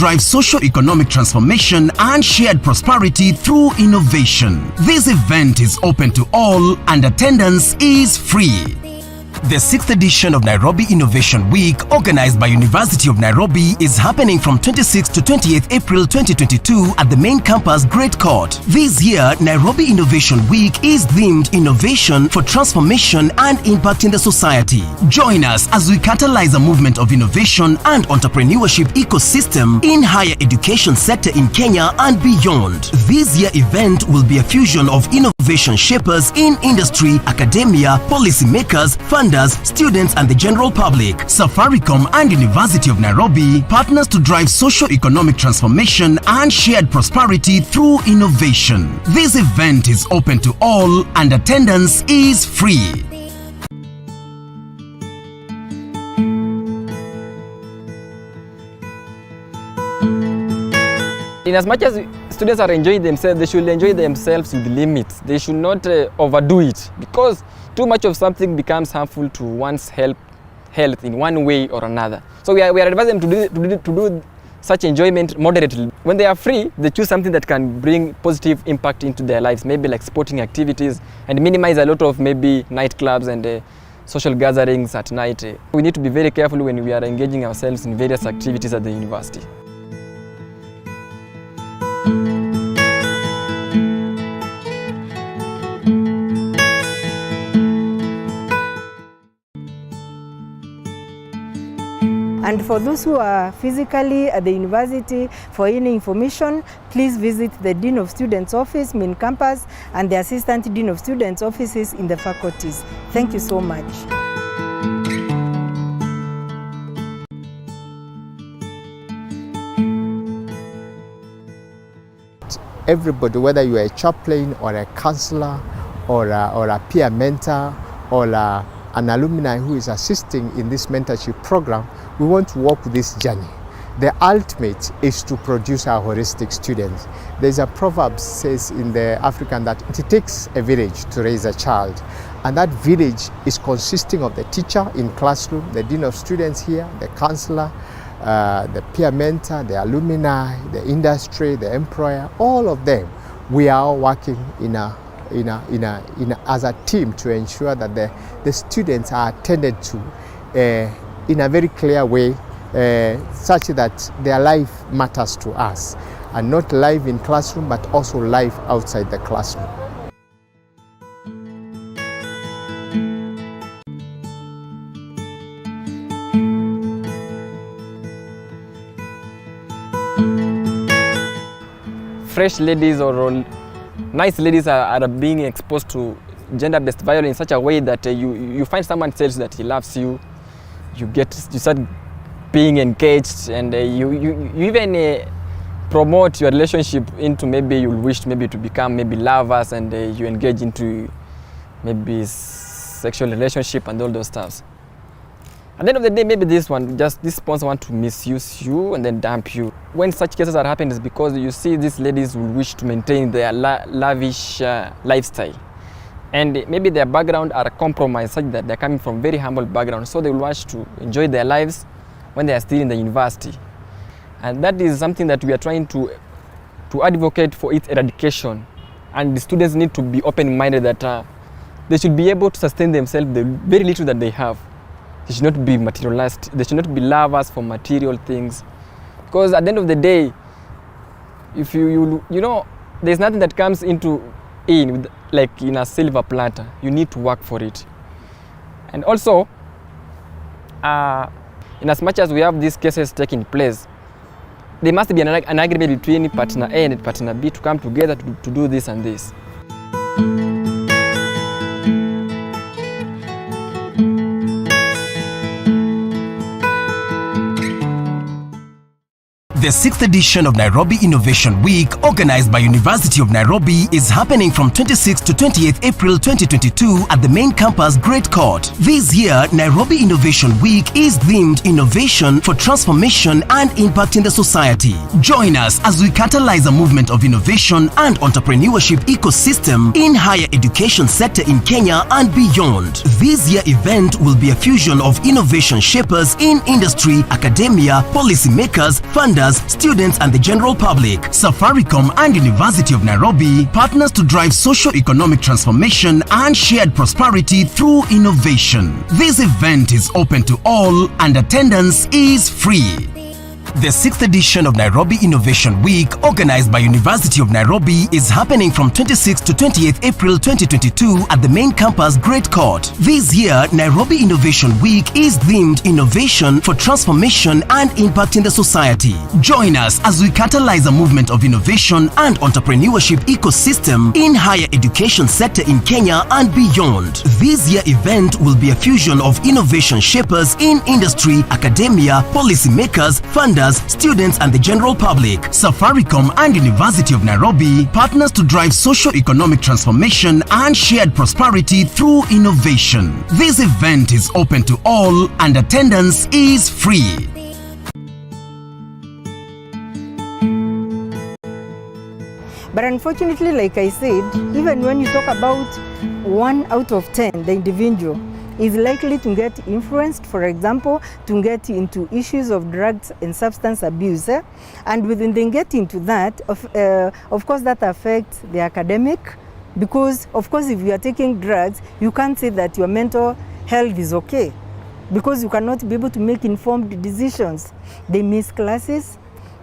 drive socio-economic transformation and shared prosperity through innovation. This event is open to all and attendance is free. The 6th edition of Nairobi Innovation Week, organized by University of Nairobi, is happening from 26th to 28th April 2022 at the main campus, Great Court. This year, Nairobi Innovation Week is themed Innovation for Transformation and Impact in the Society. Join us as we catalyze a movement of innovation and entrepreneurship ecosystem in higher education sector in Kenya and beyond. This year event will be a fusion of innovation shapers in industry, academia, policymakers, funders, students and the general public. Safaricom and University of Nairobi partners to drive socio-economic transformation and shared prosperity through innovation. This event is open to all and attendance is free. In as much as students are enjoying themselves, they should enjoy themselves with limits. They should not overdo it, because too much of something becomes harmful to one's health in one way or another. So we are advising them to do such enjoyment moderately. When they are free, they choose something that can bring positive impact into their lives, maybe like sporting activities, and minimize a lot of maybe nightclubs and social gatherings at night. We need to be very careful when we are engaging ourselves in various activities at the university. And for those who are physically at the university, for any information, please visit the Dean of Students office, main campus, and the Assistant Dean of Students offices in the faculties. Thank you so much. Everybody, whether you are a chaplain or a counselor or a peer mentor or an alumni who is assisting in this mentorship program, we want to walk this journey. The ultimate is to produce our holistic students. There's a proverb says in the African that it takes a village to raise a child. And that village is consisting of the teacher in classroom, the dean of students here, the counselor, the peer mentor, the alumni, the industry, the employer, all of them. We are all working as a team to ensure that the students are attended to in a very clear way, such that their life matters to us, and not life in classroom but also life outside the classroom. Fresh ladies or nice ladies are being exposed to gender-based violence in such a way that you find someone tells that he loves you, you start being engaged, and you even promote your relationship into maybe you wish maybe to become maybe lovers, and you engage into maybe sexual relationship and all those stuff. At the end of the day, maybe this sponsor want to misuse you and then dump you. When such cases are happening, it's because you see these ladies will wish to maintain their lavish lifestyle. And maybe their background are compromised such that they're coming from very humble background, so they will wish to enjoy their lives when they are still in the university. And that is something that we are trying to advocate for its eradication. And the students need to be open-minded that they should be able to sustain themselves the very little that they have. They should not be materialized. They should not be lovers for material things. Because at the end of the day, if you know, there's nothing that comes like in a silver platter. You need to work for it. And also, in as much as we have these cases taking place, there must be an agreement between partner A and partner B to come together to do this and this. The 6th edition of Nairobi Innovation Week, organized by University of Nairobi, is happening from 26th to 28th April 2022 at the main campus, Great Court. This year, Nairobi Innovation Week is themed Innovation for Transformation and Impact in the Society. Join us as we catalyze a movement of innovation and entrepreneurship ecosystem in higher education sector in Kenya and beyond. This year event will be a fusion of innovation shapers in industry, academia, policymakers, funders, funders, students and the general public. Safaricom and University of Nairobi partners to drive socio-economic transformation and shared prosperity through innovation. This event is open to all and attendance is free. The 6th edition of Nairobi Innovation Week, organized by University of Nairobi, is happening from 26th to 28th April 2022 at the main campus, Great Court. This year, Nairobi Innovation Week is themed Innovation for Transformation and Impact in the Society. Join us as we catalyze a movement of innovation and entrepreneurship ecosystem in higher education sector in Kenya and beyond. This year event will be a fusion of innovation shapers in industry, academia, policymakers, funders, students and the general public. Safaricom and University of Nairobi partners to drive socio-economic transformation and shared prosperity through innovation. This event is open to all and attendance is free. But unfortunately, like I said, even when you talk about 1 out of 10, the individual is likely to get influenced, for example, to get into issues of drugs and substance abuse. And within they get into that, of course, that affects the academic, because, of course, if you are taking drugs, you can't say that your mental health is okay, because you cannot be able to make informed decisions. They miss classes,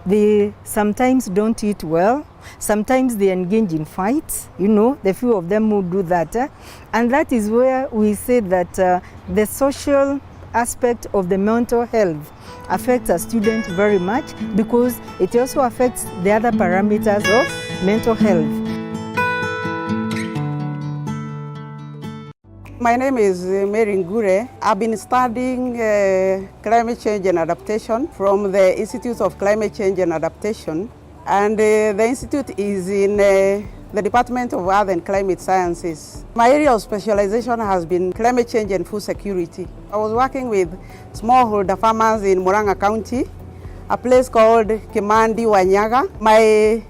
they sometimes don't eat well, sometimes they engage in fights, you know, the few of them who do that. And that is where we say that the social aspect of the mental health affects a student very much, because it also affects the other parameters of mental health. My name is Mary Ngure. I've been studying climate change and adaptation from the Institute of Climate Change and Adaptation. And the institute is in the Department of Earth and Climate Sciences. My area of specialization has been climate change and food security. I was working with smallholder farmers in Murang'a County, a place called Kimandi, Wanyaga. My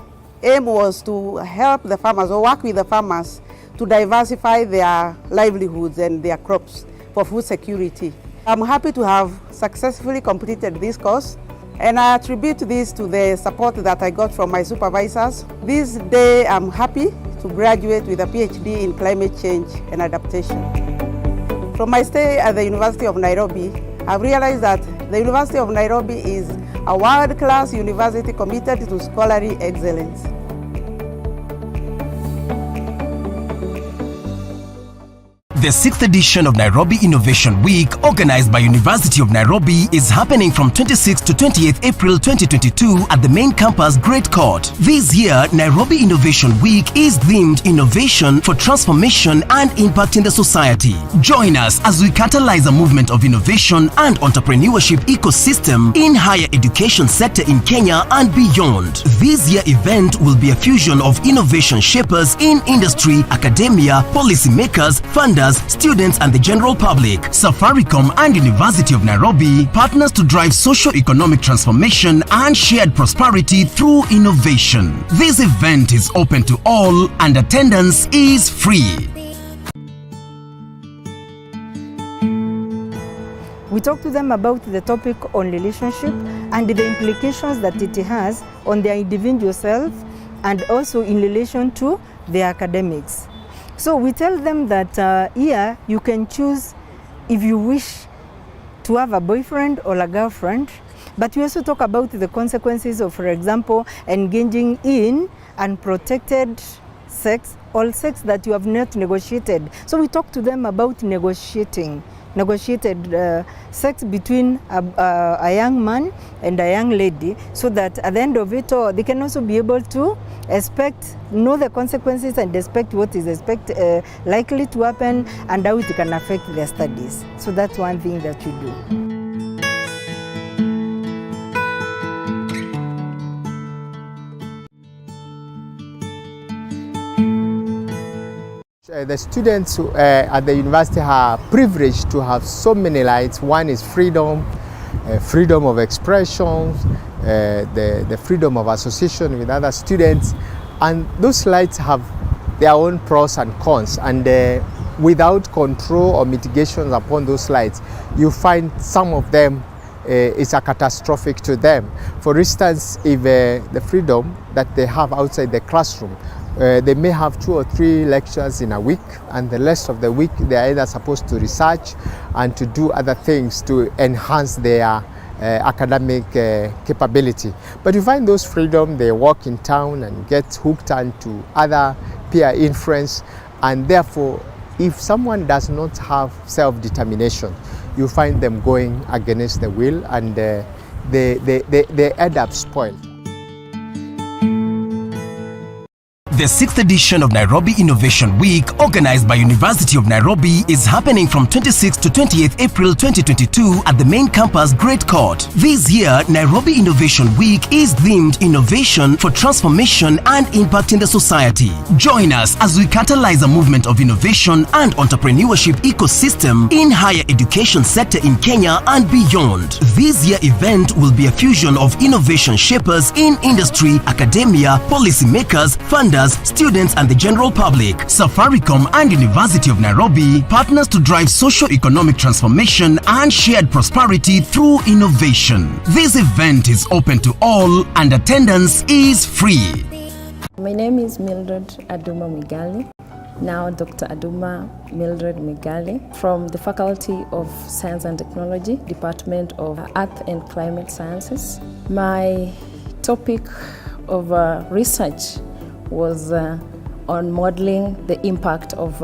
aim was to help the farmers or work with the farmers to diversify their livelihoods and their crops for food security. I'm happy to have successfully completed this course, and I attribute this to the support that I got from my supervisors. This day I'm happy to graduate with a PhD in climate change and adaptation. From my stay at the University of Nairobi, I've realized that the University of Nairobi is a world-class university committed to scholarly excellence. The 6th edition of Nairobi Innovation Week, organized by University of Nairobi, is happening from 26th to 28th April 2022 at the main campus, Great Court. This year, Nairobi Innovation Week is themed Innovation for Transformation and Impact in the Society. Join us as we catalyze a movement of innovation and entrepreneurship ecosystem in higher education sector in Kenya and beyond. This year event will be a fusion of innovation shapers in industry, academia, policymakers, funders, students and the general public. Safaricom and University of Nairobi partners to drive socio-economic transformation and shared prosperity through innovation. This event is open to all and attendance is free. We talk to them about the topic on relationship and the implications that it has on their individual self and also in relation to their academics. So we tell them that here you can choose if you wish to have a boyfriend or a girlfriend, but we also talk about the consequences of, for example, engaging in unprotected sex or sex that you have not negotiated. So we talk to them about negotiated sex between a young man and a young lady, so that at the end of it all, they can also be able to know the consequences and expect what is likely to happen and how it can affect their studies. So that's one thing that you do. The students at the university are privileged to have so many rights. One is freedom, freedom of expression, the freedom of association with other students, and those rights have their own pros and cons, and without control or mitigations upon those rights, you find some of them is a catastrophic to them. For instance, if the freedom that they have outside the classroom, they may have 2 or 3 lectures in a week, and the rest of the week they are either supposed to research and to do other things to enhance their academic capability. But you find those freedom, they walk in town and get hooked onto other peer influence, and therefore if someone does not have self-determination, you find them going against the will, and they end up spoiled. The 6th edition of Nairobi Innovation Week, organized by University of Nairobi, is happening from 26th to 28th April 2022 at the main campus, Great Court. This year, Nairobi Innovation Week is themed Innovation for Transformation and Impact in the Society. Join us as we catalyze a movement of innovation and entrepreneurship ecosystem in higher education sector in Kenya and beyond. This year event will be a fusion of innovation shapers in industry, academia, policymakers, funders, students and the general public. Safaricom and University of Nairobi partners to drive socio-economic transformation and shared prosperity through innovation. This event is open to all and attendance is free. My name is Mildred Aduma Migali, now Dr. Aduma Mildred Migali, from the Faculty of Science and Technology, Department of Earth and Climate Sciences. My topic of research was on modeling the impact of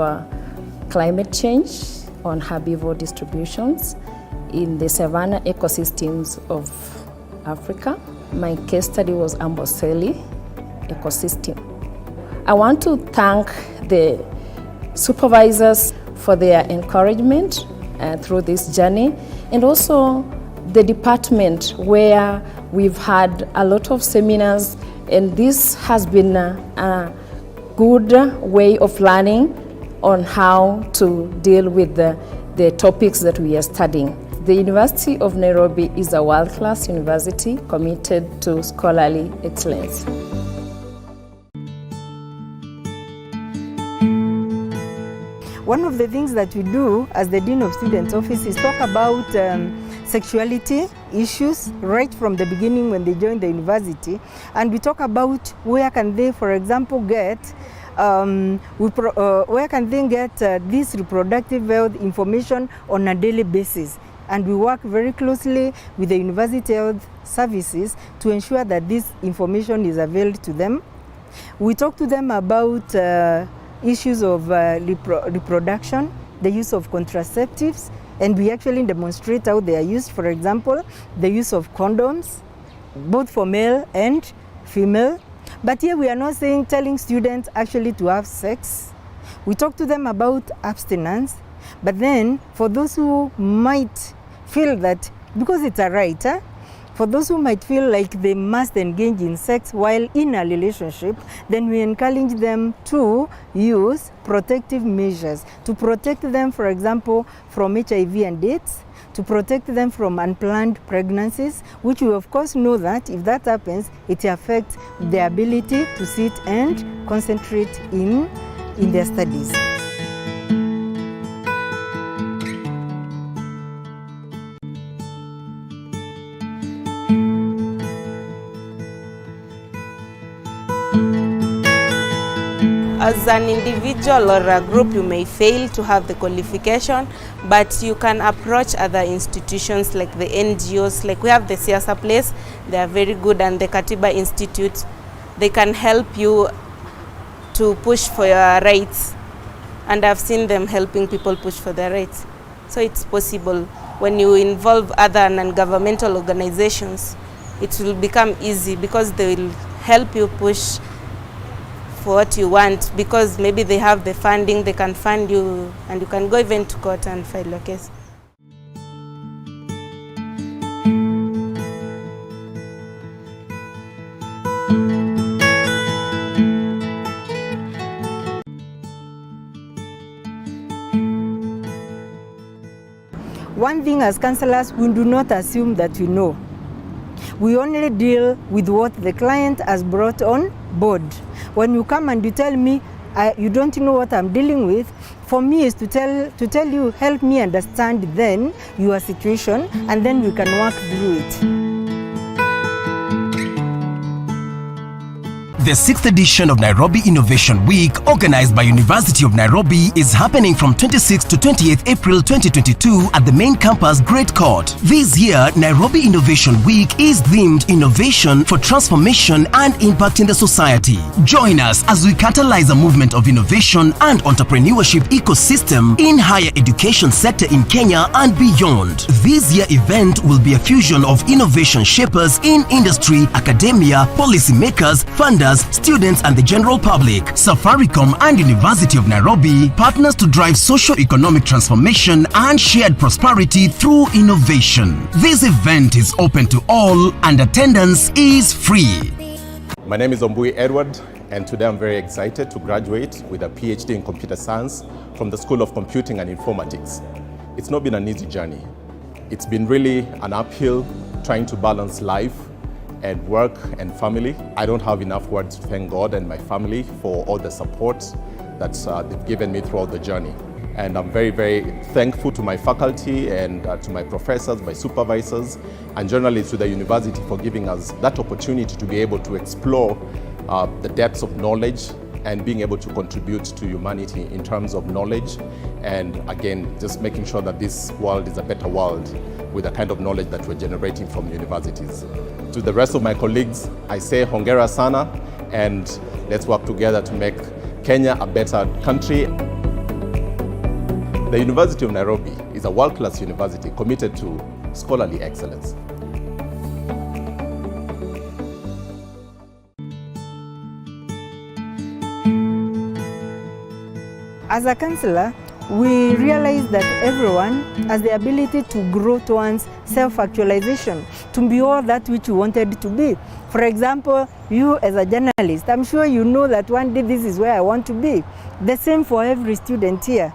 climate change on herbivore distributions in the savanna ecosystems of Africa. My case study was Amboseli ecosystem. I want to thank the supervisors for their encouragement through this journey, and also the department where we've had a lot of seminars, and this has been a good way of learning on how to deal with the topics that we are studying. The University of Nairobi is a world-class university committed to scholarly excellence. One of the things that we do as the Dean of Students Office is talk about sexuality issues right from the beginning when they join the university, and we talk about where can they, for example, get where can they get this reproductive health information on a daily basis. And we work very closely with the University Health Services to ensure that this information is availed to them. We talk to them about issues of reproduction, the use of contraceptives, and we actually demonstrate how they are used. For example, the use of condoms, both for male and female. But here we are not telling students actually to have sex. We talk to them about abstinence. But then for those who might feel that, because it's a right, for those who might feel like they must engage in sex while in a relationship, then we encourage them to use protective measures to protect them, for example, from HIV and AIDS, to protect them from unplanned pregnancies, which we of course know that if that happens, it affects their ability to sit and concentrate in their studies. As an individual or a group, you may fail to have the qualification, but you can approach other institutions like the NGOs, like we have the Siasa Place, they are very good, and the Katiba Institute. They can help you to push for your rights, and I've seen them helping people push for their rights. So it's possible. When you involve other non-governmental organizations, it will become easy because they will help you push for what you want, because maybe they have the funding, they can fund you, and you can go even to court and file your case. One thing as counselors, we do not assume that we know. We only deal with what the client has brought on board. When you come and you tell me, you don't know what I'm dealing with, for me is to tell you, help me understand then your situation, and then we can work through it. The 6th edition of Nairobi Innovation Week, organized by University of Nairobi, is happening from 26th to 28th April 2022 at the main campus, Great Court. This year, Nairobi Innovation Week is themed Innovation for Transformation and Impact in the Society. Join us as we catalyze a movement of innovation and entrepreneurship ecosystem in higher education sector in Kenya and beyond. This year event will be a fusion of innovation shapers in industry, academia, policymakers, funders, students and the general public. Safaricom and University of Nairobi partners to drive socio-economic transformation and shared prosperity through innovation. This event is open to all and attendance is free. My name is Ombui Edward, and today I'm very excited to graduate with a PhD in computer science from the School of Computing and Informatics. It's not been an easy journey. It's been really an uphill trying to balance life and work and family. I don't have enough words to thank God and my family for all the support that they've given me throughout the journey. And I'm very, very thankful to my faculty and to my professors, my supervisors, and generally to the university for giving us that opportunity to be able to explore the depths of knowledge and being able to contribute to humanity in terms of knowledge, and again, just making sure that this world is a better world with the kind of knowledge that we're generating from universities. To the rest of my colleagues, I say hongera sana, and let's work together to make Kenya a better country. The University of Nairobi is a world-class university committed to scholarly excellence. As a counselor, we realize that everyone has the ability to grow towards self-actualization, to be all that which you wanted to be. For example, you as a journalist, I'm sure you know that one day this is where I want to be. The same for every student here.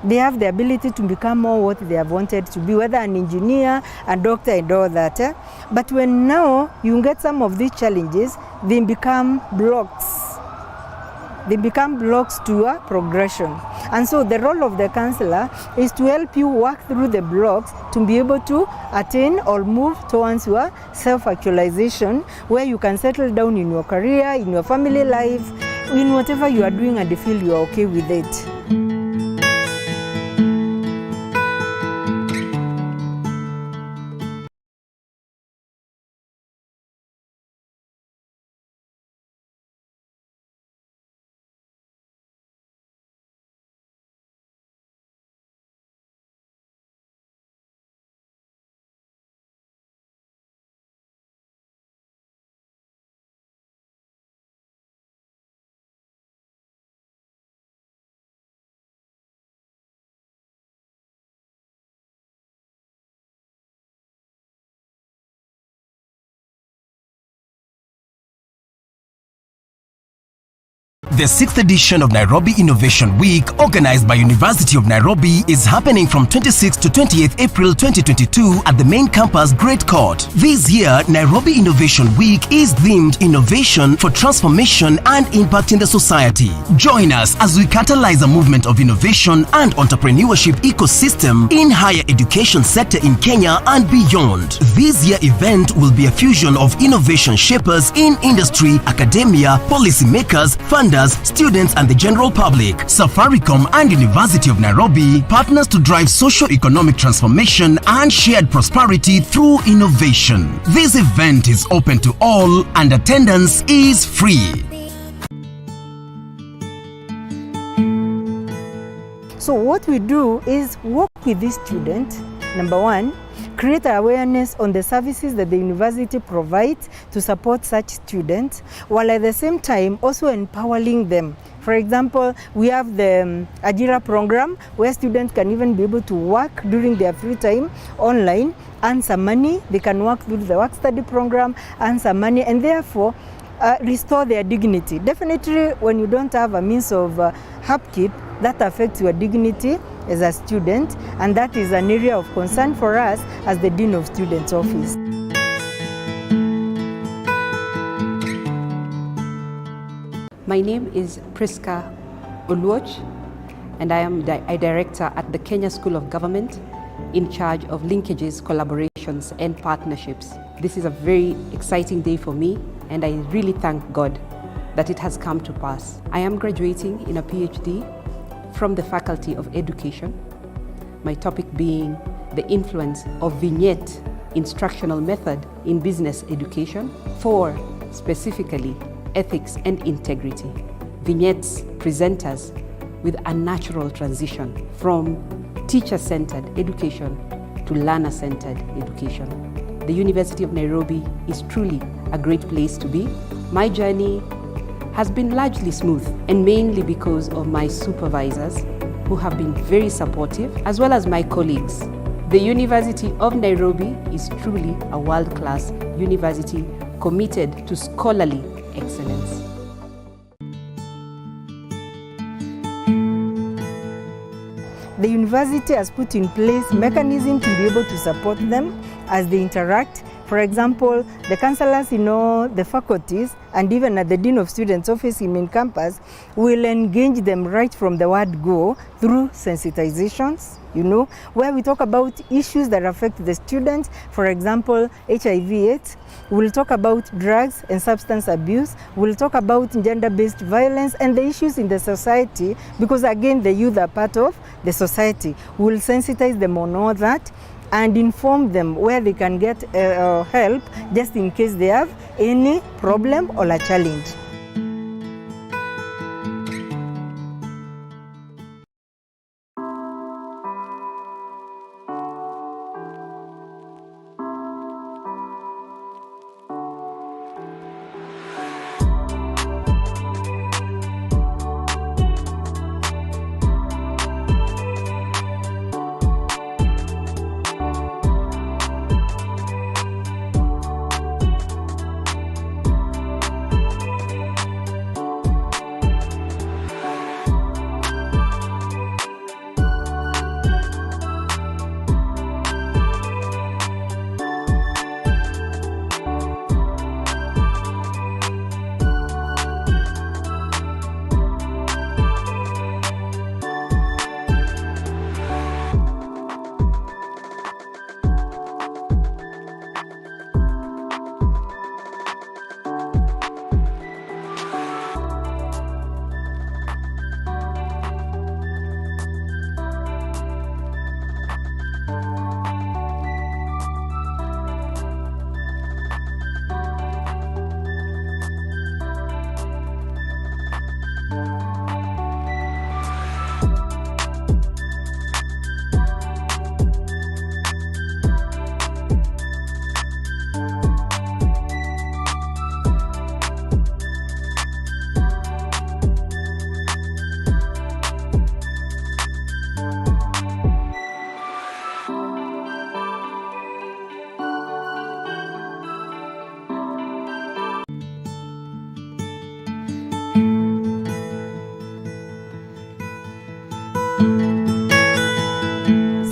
They have the ability to become more what they have wanted to be, whether an engineer, a doctor, and all that. But when now you get some of these challenges, they become blocks. They become blocks to a progression. And so the role of the counselor is to help you work through the blocks to be able to attain or move towards your self-actualization, where you can settle down in your career, in your family life, in whatever you are doing, and you feel you are okay with it. The 6th edition of Nairobi Innovation Week, organized by University of Nairobi, is happening from 26th to 28th April 2022 at the main campus, Great Court. This year, Nairobi Innovation Week is themed Innovation for Transformation and Impact in the Society. Join us as we catalyze a movement of innovation and entrepreneurship ecosystem in higher education sector in Kenya and beyond. This year event will be a fusion of innovation shapers in industry, academia, policymakers, funders, students and the general public. Safaricom and University of Nairobi partners to drive socio-economic transformation and shared prosperity through innovation. This event is open to all and attendance is free. So what we do is work with this student, number one, create awareness on the services that the university provides to support such students, while at the same time also empowering them. For example, we have the Ajira program where students can even be able to work during their free time online, earn some money. They can work through the work study program, earn some money, and therefore restore their dignity. Definitely, when you don't have a means of upkeep, that affects your dignity as a student, and that is an area of concern for us as the Dean of Students Office. My name is Priska Oluoch, and I am a director at the Kenya School of Government in charge of linkages, collaborations, and partnerships. This is a very exciting day for me, and I really thank God that it has come to pass. I am graduating in a PhD from the Faculty of Education, my topic being the influence of vignette instructional method in business education for specifically ethics and integrity. Vignettes present us with a natural transition from teacher-centered education to learner-centered education. The University of Nairobi is truly a great place to be. My journey has been largely smooth, and mainly because of my supervisors who have been very supportive, as well as my colleagues. The University of Nairobi is truly a world-class university committed to scholarly excellence. The university has put in place mechanisms to be able to support them as they interact. For example, the counselors in all the faculties and even at the Dean of Students office in main campus will engage them right from the word go through sensitizations, where we talk about issues that affect the students. For example, HIV/AIDS. We'll talk about drugs and substance abuse. We'll talk about gender-based violence and the issues in the society, because again, the youth are part of the society. We'll sensitize them on all that and inform them where they can get help just in case they have any problem or a challenge.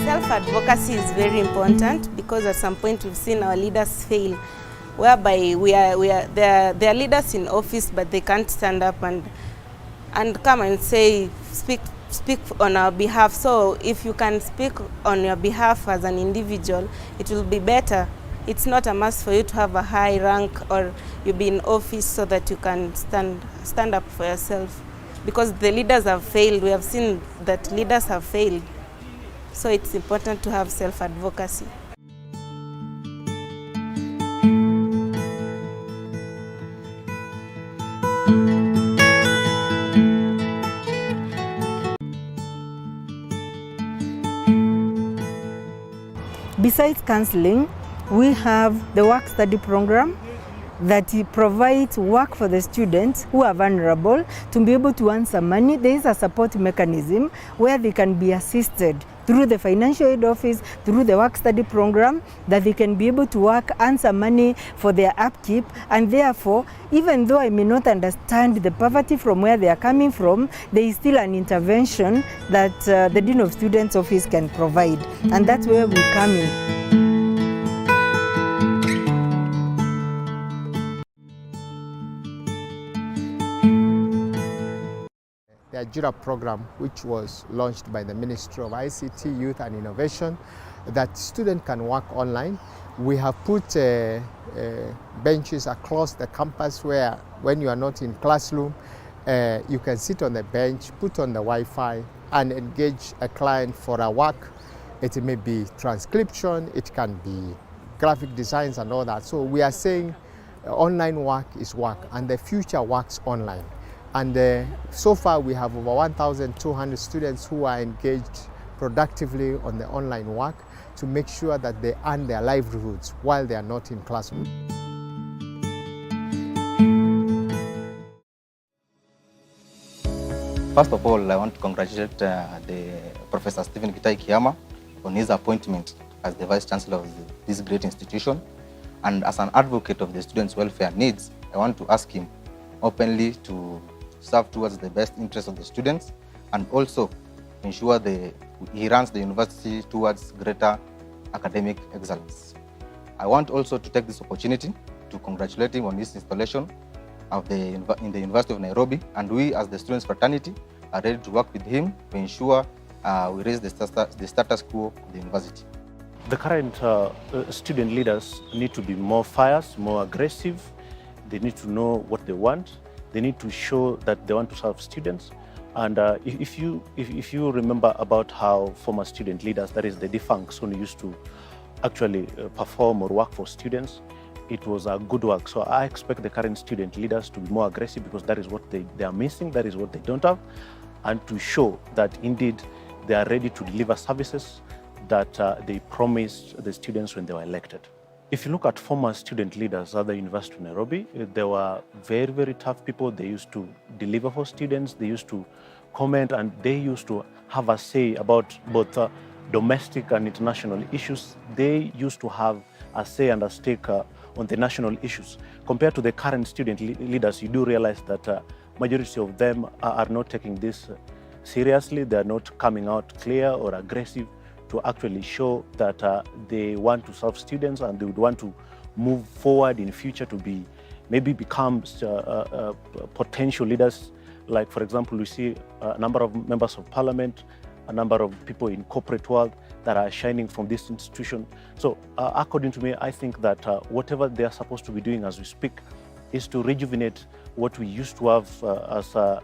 Self-advocacy is very important, because at some point we've seen our leaders fail, whereby they are leaders in office, but they can't stand up and come and say, speak on our behalf. So if you can speak on your behalf as an individual, it will be better. It's not a must for you to have a high rank or you be in office so that you can stand up for yourself, because the leaders have failed. We have seen that leaders have failed. So it's important to have self-advocacy. Besides counseling, we have the work study program that provides work for the students who are vulnerable to be able to earn some money. There is a support mechanism where they can be assisted through the financial aid office, through the work study program, that they can be able to work, earn some money for their upkeep. And therefore, even though I may not understand the poverty from where they are coming from, there is still an intervention that the Dean of Students office can provide. And that's where we come in. the Ajira program, which was launched by the Ministry of ICT, Youth and Innovation, that students can work online. We have put benches across the campus where when you are not in classroom, you can sit on the bench, put on the Wi-Fi and engage a client for a work. It may be transcription, it can be graphic designs and all that. So we are saying online work is work and the future works online. And so far we have over 1,200 students who are engaged productively on the online work to make sure that they earn their livelihoods while they are not in classroom. First of all, I want to congratulate the Professor Stephen Gitai Kiyama on his appointment as the Vice Chancellor of this great institution. And as an advocate of the students' welfare needs, I want to ask him openly to serve towards the best interests of the students and also ensure he runs the university towards greater academic excellence. I want also to take this opportunity to congratulate him on his installation in the University of Nairobi, and we as the students fraternity are ready to work with him to ensure we raise the status quo of the university. The current student leaders need to be more fierce, more aggressive. They need to know what they want. They need to show that they want to serve students. And if you remember about how former student leaders, that is the defunct, who used to actually perform or work for students, it was a good work. So I expect the current student leaders to be more aggressive because that is what they are missing, that is what they don't have, and to show that indeed they are ready to deliver services that they promised the students when they were elected. If you look at former student leaders at the University of Nairobi, they were very, very tough people. They used to deliver for students, they used to comment, and they used to have a say about both domestic and international issues. They used to have a say and a stake on the national issues. Compared to the current student leaders, you do realize that majority of them are not taking this seriously. They are not coming out clear or aggressive to actually show that they want to serve students and they would want to move forward in future to maybe become potential leaders. Like, for example, we see a number of members of parliament, a number of people in corporate world that are shining from this institution. So according to me, I think that whatever they are supposed to be doing as we speak is to rejuvenate what we used to have as a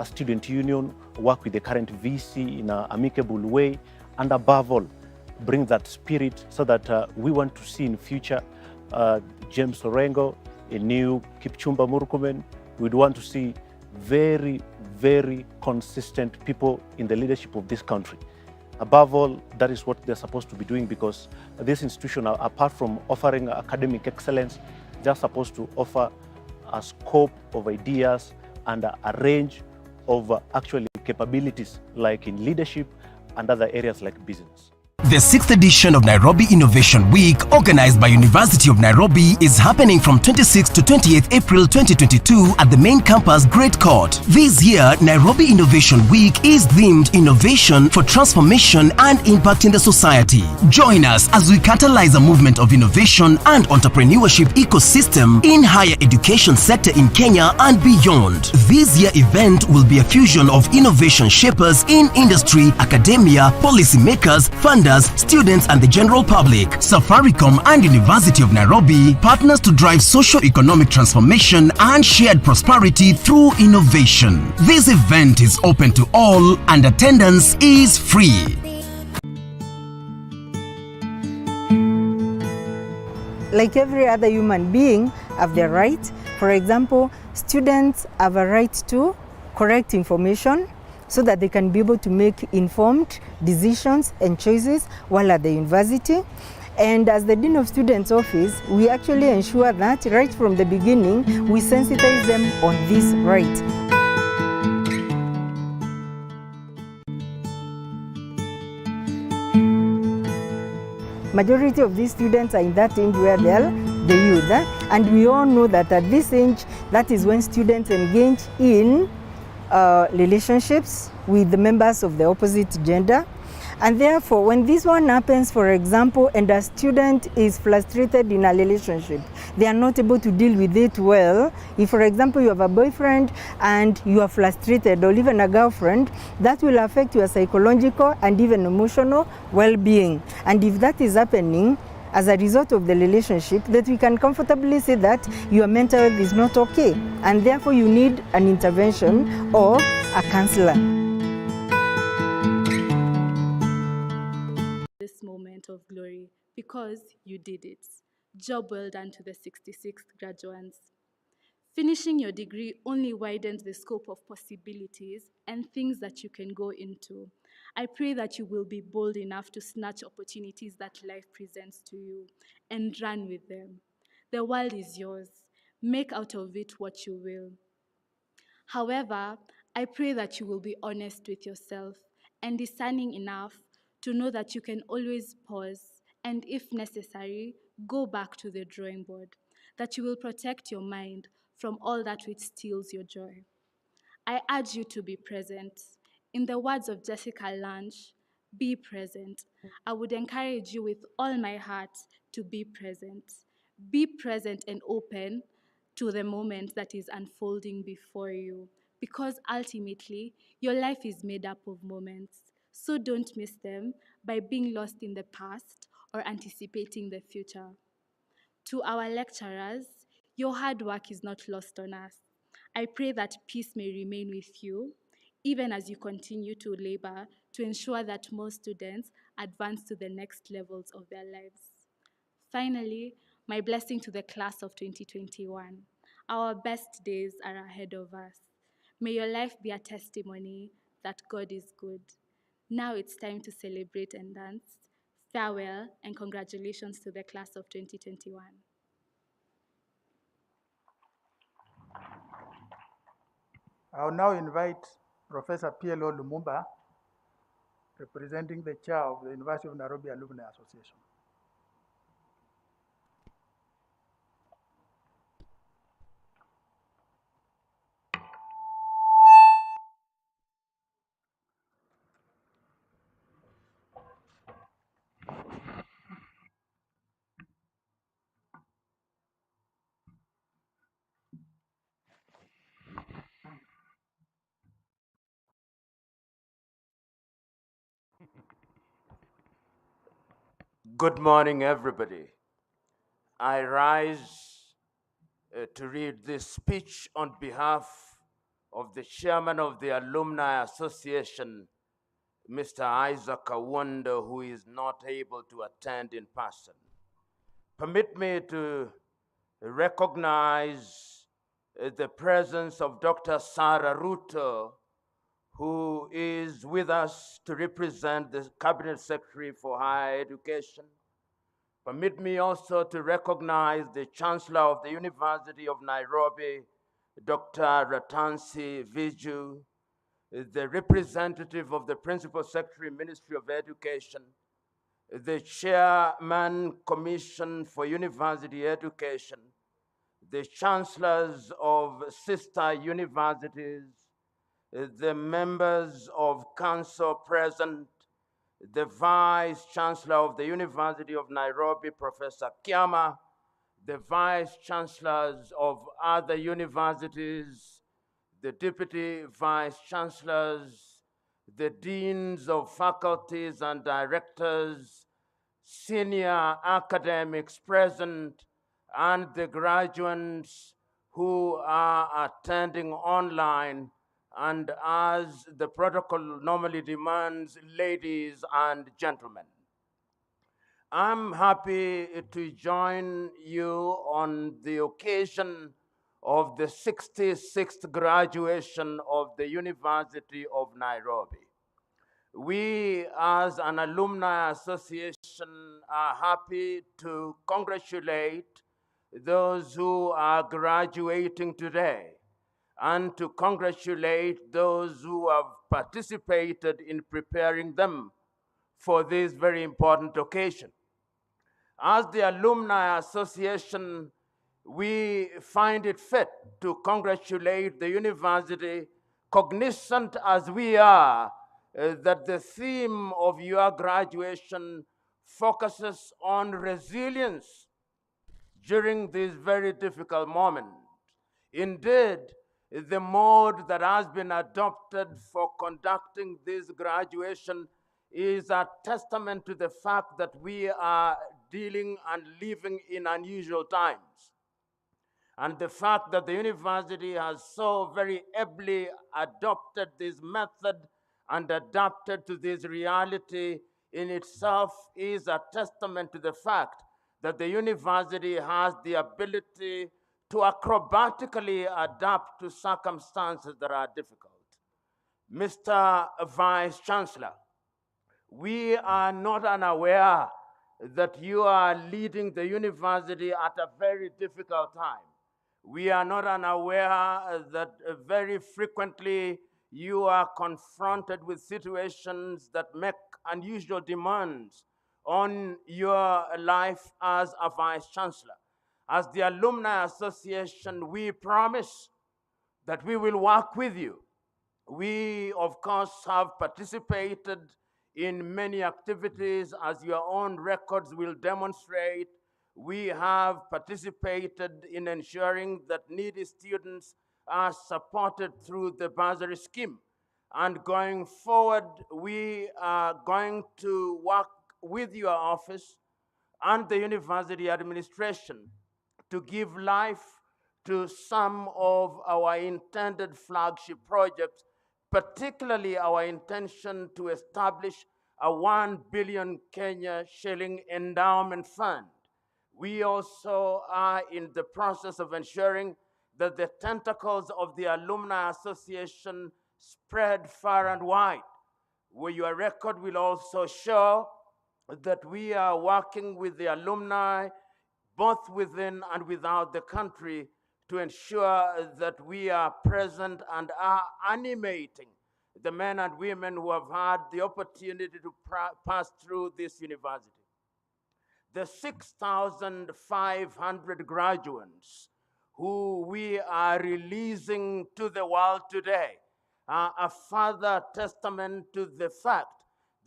student union, work with the current VC in an amicable way, and above all, bring that spirit so that we want to see in future James Orengo, a new Kipchumba Murkomen. We'd want to see very, very consistent people in the leadership of this country. Above all, that is what they're supposed to be doing, because this institution, apart from offering academic excellence, they're supposed to offer a scope of ideas and a range of actually capabilities, like in leadership and other areas like business. The 6th edition of Nairobi Innovation Week, organized by University of Nairobi, is happening from 26th to 28th April 2022 at the main campus, Great Court. This year, Nairobi Innovation Week is themed Innovation for Transformation and Impact in the Society. Join us as we catalyze a movement of innovation and entrepreneurship ecosystem in higher education sector in Kenya and beyond. This year event will be a fusion of innovation shapers in industry, academia, policymakers, funders, students and the general public. Safaricom and University of Nairobi partners to drive socio-economic transformation and shared prosperity through innovation. This event is open to all and attendance is free. Like every other human being have their right. For example, students have a right to correct information so that they can be able to make informed decisions and choices while at the university. And as the Dean of Students Office, we actually ensure that right from the beginning, we sensitize them on this right. Majority of these students are in that age where they are the youth. And we all know that at this age, that is when students engage in relationships with the members of the opposite gender. And therefore, when this one happens, for example, and a student is frustrated in a relationship, they are not able to deal with it well. If, for example, you have a boyfriend and you are frustrated, or even a girlfriend, that will affect your psychological and even emotional well-being. And if that is happening as a result of the relationship, that we can comfortably say that your mental health is not okay, and therefore you need an intervention or a counselor. This moment of glory because you did it. Job well done to the 66th graduates. Finishing your degree only widens the scope of possibilities and things that you can go into. I pray that you will be bold enough to snatch opportunities that life presents to you and run with them. The world is yours. Make out of it what you will. However, I pray that you will be honest with yourself and discerning enough to know that you can always pause and, if necessary, go back to the drawing board, that you will protect your mind from all that which steals your joy. I urge you to be present. In the words of Jessica Lange, be present. I would encourage you with all my heart to be present. Be present and open to the moment that is unfolding before you, because ultimately, your life is made up of moments. So don't miss them by being lost in the past or anticipating the future. To our lecturers, your hard work is not lost on us. I pray that peace may remain with you, even as you continue to labor to ensure that more students advance to the next levels of their lives. Finally, my blessing to the class of 2021. Our best days are ahead of us. May your life be a testimony that God is good. Now it's time to celebrate and dance. Farewell and congratulations to the class of 2021. I will now invite Professor PLO Lumumba, representing the chair of the University of Nairobi Alumni Association. Good morning, everybody. I rise to read this speech on behalf of the chairman of the Alumni Association, Mr. Isaac Awundo, who is not able to attend in person. Permit me to recognize the presence of Dr. Sarah Ruto, who is with us to represent the Cabinet Secretary for Higher Education. Permit me also to recognize the Chancellor of the University of Nairobi, Dr. Ratansi Viju, the representative of the Principal Secretary, Ministry of Education, the Chairman, Commission for University Education, the Chancellors of sister universities, the members of council present, the Vice Chancellor of the University of Nairobi, Professor Kiama, the Vice Chancellors of other universities, the Deputy Vice Chancellors, the Deans of faculties and directors, senior academics present, and the graduates who are attending online, and as the protocol normally demands, ladies and gentlemen. I'm happy to join you on the occasion of the 66th graduation of the University of Nairobi. We, as an alumni association, are happy to congratulate those who are graduating today and to congratulate those who have participated in preparing them for this very important occasion. As the Alumni Association, we find it fit to congratulate the university, cognizant as we are that the theme of your graduation focuses on resilience during this very difficult moment. Indeed, the mode that has been adopted for conducting this graduation is a testament to the fact that we are dealing and living in unusual times. And the fact that the university has so very ably adopted this method and adapted to this reality in itself is a testament to the fact that the university has the ability to acrobatically adapt to circumstances that are difficult. Mr. Vice Chancellor, we are not unaware that you are leading the university at a very difficult time. We are not unaware that very frequently you are confronted with situations that make unusual demands on your life as a vice chancellor. As the Alumni Association, we promise that we will work with you. We, of course, have participated in many activities, as your own records will demonstrate. We have participated in ensuring that needy students are supported through the bursary scheme. And going forward, we are going to work with your office and the university administration to give life to some of our intended flagship projects, particularly our intention to establish a 1 billion Kenya shilling endowment fund. We also are in the process of ensuring that the tentacles of the Alumni Association spread far and wide, where your record will also show that we are working with the alumni both within and without the country to ensure that we are present and are animating the men and women who have had the opportunity to pass through this university. The 6,500 graduates who we are releasing to the world today are a further testament to the fact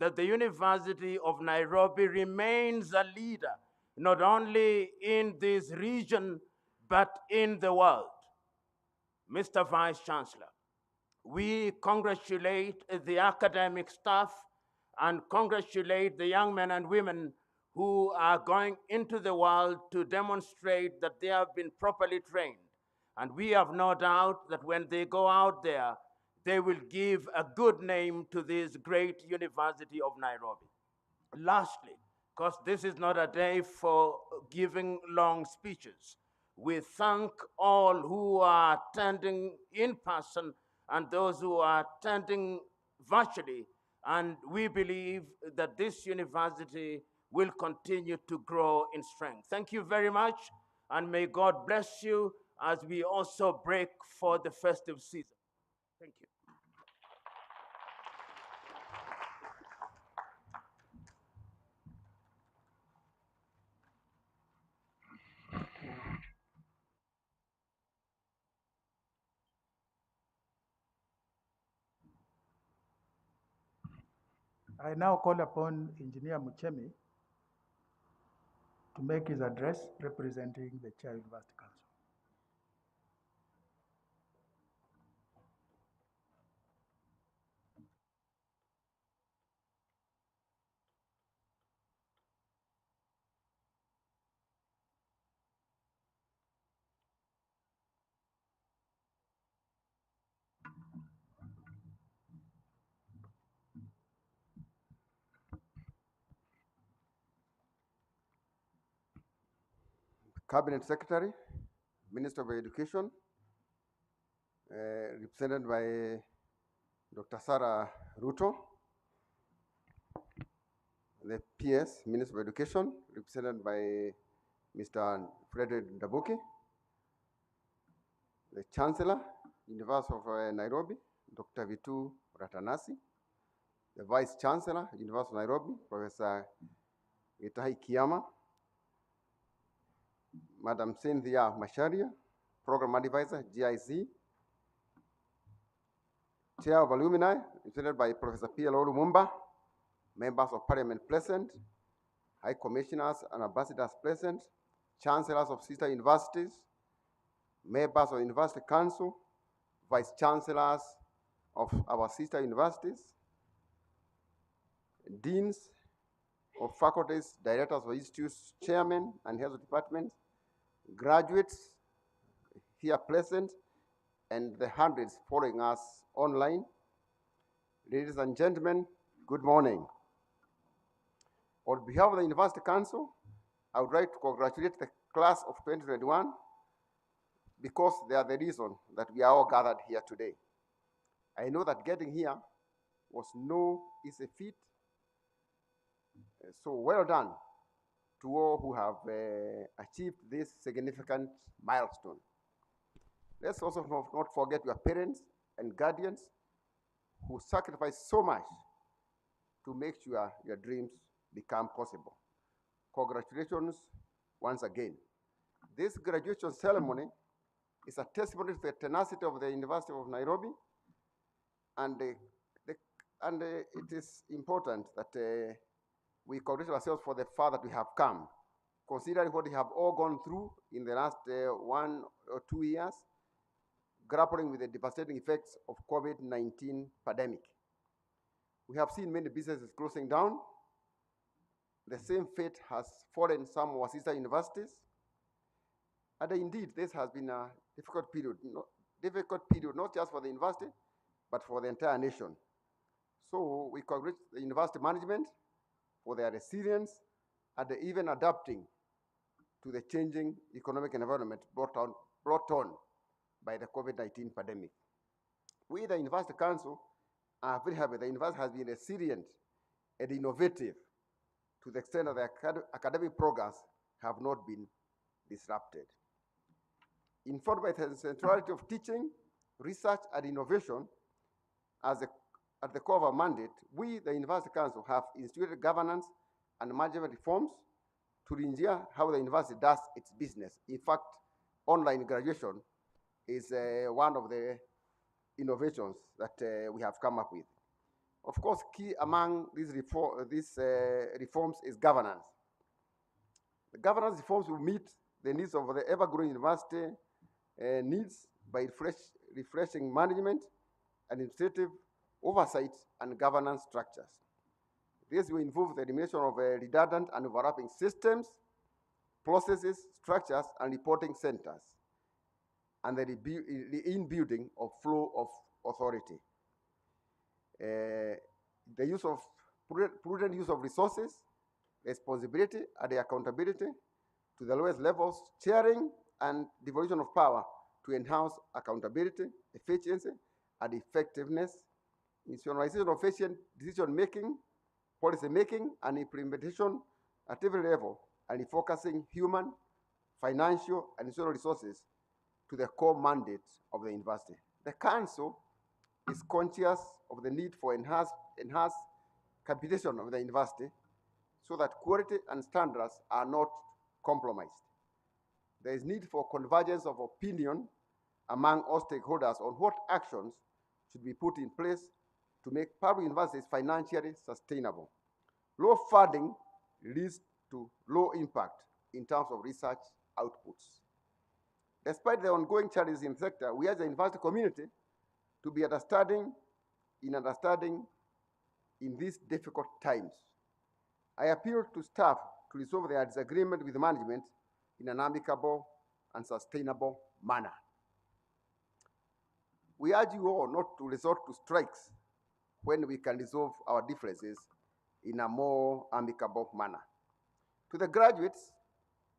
that the University of Nairobi remains a leader, not only in this region, but in the world. Mr. Vice Chancellor, we congratulate the academic staff and congratulate the young men and women who are going into the world to demonstrate that they have been properly trained. And we have no doubt that when they go out there, they will give a good name to this great University of Nairobi. Lastly, because this is not a day for giving long speeches, we thank all who are attending in person and those who are attending virtually, and we believe that this university will continue to grow in strength. Thank you very much, and may God bless you as we also break for the festive season. Thank you. I now call upon Engineer Muchemi to make his address representing the Chair University Council. Cabinet Secretary, Minister of Education, represented by Dr. Sarah Ruto, the PS, Minister of Education, represented by Mr. Frederick Dabuki, the Chancellor, University of Nairobi, Dr. Vitu Ratanasi, the Vice Chancellor, University of Nairobi, Professor Gitahi Kiama, Madam Cynthia Masharia, Program Advisor, GIC, Chair of Alumni, represented by Professor P.L. Lumumba, members of Parliament present, High Commissioners and Ambassadors present, Chancellors of sister universities, members of University Council, Vice Chancellors of our sister universities, Deans of faculties, Directors of institutes, Chairmen and Heads of departments, graduates here present, and the hundreds following us online. Ladies and gentlemen, good morning. On behalf of the University Council, I would like to congratulate the class of 2021 because they are the reason that we are all gathered here today. I know that getting here was no easy feat, so well done to all who have achieved this significant milestone. Let's also not forget your parents and guardians who sacrificed so much to make sure your dreams become possible. Congratulations once again. This graduation ceremony is a testimony to the tenacity of the University of Nairobi, and it is important that we congratulate ourselves for the far that we have come, considering what we have all gone through in the last 1 or 2 years, grappling with the devastating effects of COVID-19 pandemic. We have seen many businesses closing down. The same fate has fallen some of our sister universities. And indeed, this has been a difficult period not just for the university, but for the entire nation. So we congratulate the university management for their resilience and even adapting to the changing economic environment brought on by the COVID-19 pandemic. We, the University Council, are very happy the university has been resilient and innovative to the extent that the academic programs have not been disrupted. Informed by the centrality of teaching, research, and innovation at the core of our mandate, we, the University Council, have instituted governance and management reforms to ensure how the university does its business. In fact, online graduation is one of the innovations that we have come up with. Of course, key among these reforms is governance. The governance reforms will meet the needs of the ever-growing university needs by refreshing management, administrative oversight, and governance structures. This will involve the elimination of redundant and overlapping systems, processes, structures, and reporting centers, and the inbuilding of flow of authority. The use of prudent use of resources, responsibility, and accountability to the lowest levels, sharing and devolution of power to enhance accountability, efficiency, and effectiveness, institutionalization of efficient decision-making, policy-making, and implementation at every level, and focusing human, financial, and institutional resources to the core mandate of the university. The Council is conscious of the need for enhanced capitation of the university so that quality and standards are not compromised. There is need for convergence of opinion among all stakeholders on what actions should be put in place to make public universities financially sustainable. Low funding leads to low impact in terms of research outputs. Despite the ongoing challenges in the sector, we as a university community to be understanding in these difficult times. I appeal to staff to resolve their disagreement with management in an amicable and sustainable manner. We urge you all not to resort to strikes when we can resolve our differences in a more amicable manner. To the graduates,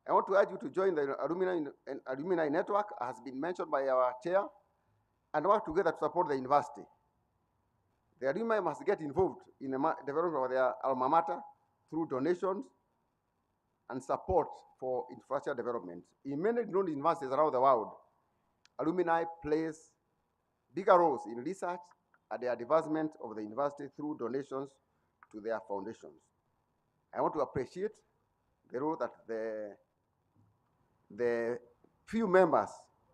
I want to urge you to join the alumni network, as has been mentioned by our chair, and work together to support the university. The alumni must get involved in the development of their alma mater through donations and support for infrastructure development. In many known universities around the world, alumni plays bigger roles in research and the advancement of the university through donations to their foundations. I want to appreciate the role that the few members